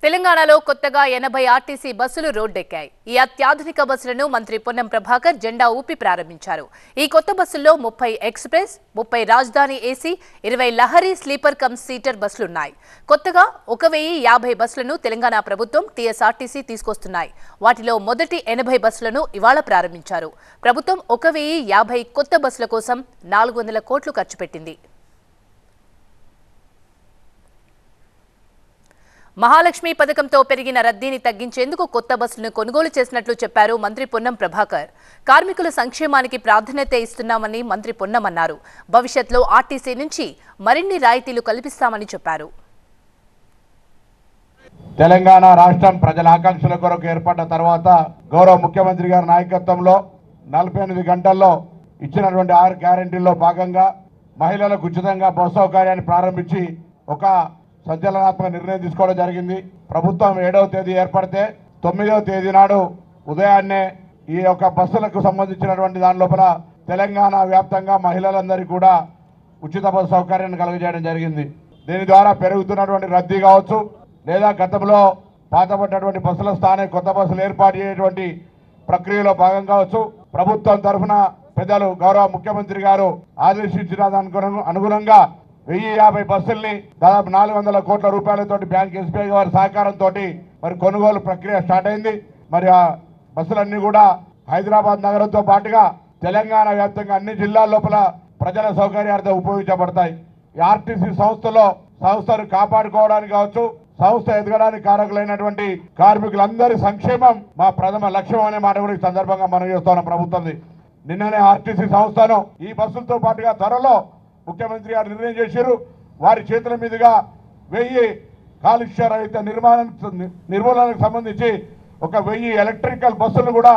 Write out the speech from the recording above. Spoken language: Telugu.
తెలంగాణలో కొత్తగా 80 ఆర్టీసీ బస్సులు రోడ్డెక్కాయి. ఈ అత్యాధునిక బస్సులను మంత్రి పొన్నం ప్రభాకర్ జెండా ఊపి ప్రారంభించారు. ఈ కొత్త బస్సుల్లో 30 express, 30 Rajdhani AC, 20 Lahari sleeper cum seater బస్సులున్నాయి. కొత్తగా 1050 బస్సులను తెలంగాణ ప్రభుత్వం టీఎస్ఆర్టీసీ తీసుకొస్తున్నాయి. వాటిలో మొదటి 80 బస్సులను ఇవాళ ప్రారంభించారు. ప్రభుత్వం 1050 కొత్త బస్సుల కోసం 400 కోట్లు ఖర్చు పెట్టింది. మహాలక్ష్మి పథకంతో పెరిగిన రద్దీని తగ్గించేందుకు కొత్త బస్సులను కొనుగోలు చేసినట్లు చెప్పారు మంత్రి పొన్నం ప్రభాకర్. కార్మికుల సంక్షేమానికి ప్రాధాన్యత ఇస్తున్నామని మంత్రి పొన్నం అన్నారు. భవిష్యత్తులో ఆర్టీసీ నుంచి మరిన్ని రాయితీలు కల్పిస్తామని చెప్పారు. తెలంగాణ రాష్ట్రం ప్రజల ఆకాంక్షల కొరకు ఏర్పడ్డ తర్వాత గౌరవ ముఖ్యమంత్రి గారి నాయకత్వంలో 48 గంటల్లో ఇచ్చినటువంటి 6 గ్యారెంటీల్లో భాగంగా మహిళలకు ఉచితంగా బస్సు సౌకర్యాన్ని ప్రారంభించి ఒక సంచలనాత్మక నిర్ణయం తీసుకోవడం జరిగింది. ప్రభుత్వం 7వ తేదీ ఏర్పడితే 9వ తేదీ నాడు ఉదయాన్నే ఈ యొక్క బస్సులకు సంబంధించినటువంటి దాని లోపల తెలంగాణ వ్యాప్తంగా మహిళలందరికీ కూడా ఉచిత బస్సు సౌకర్యాన్ని కలుగజేయడం జరిగింది. దీని ద్వారా పెరుగుతున్నటువంటి రద్దీ కావచ్చు, లేదా గతంలో పాతపడ్డటువంటి బస్సుల స్థానే కొత్త బస్సులు ఏర్పాటు చేయటువంటి ప్రక్రియలో భాగం కావచ్చు. ప్రభుత్వం తరఫున పెద్దలు గౌరవ ముఖ్యమంత్రి గారు ఆదేశించిన దానికి అనుగుణంగా 1050 బస్సుల్ని దాదాపు 400 కోట్ల రూపాయలతోటి బ్యాంక్ ఎస్బీఐ వారి సహకారంతో మరి కొనుగోలు ప్రక్రియ స్టార్ట్ అయింది. మరి ఆ బస్సులన్నీ కూడా హైదరాబాద్ నగరంతో పాటుగా తెలంగాణ వ్యాప్తంగా అన్ని జిల్లాల లోపల ప్రజల సౌకర్యార్థం ఉపయోగించబడతాయి. ఈ ఆర్టీసీ సంస్థను కాపాడుకోవడానికి కావచ్చు, సంస్థ ఎదగడానికి కారకులైనటువంటి కార్మికులందరి సంక్షేమం మా ప్రథమ లక్ష్యం అనే మాట కూడా ఈ సందర్భంగా మనం చేస్తున్నాం. ప్రభుత్వం నిన్ననే ఆర్టీసీ సంస్థను ఈ బస్సులతో పాటుగా త్వరలో ముఖ్యమంత్రి గారు నిర్ణయం చేశారు. వారి చేతుల మీదుగా 1000 కాలుష్య రహిత నిర్మూలనకు సంబంధించి ఒక 1000 ఎలక్ట్రికల్ బస్సులు కూడా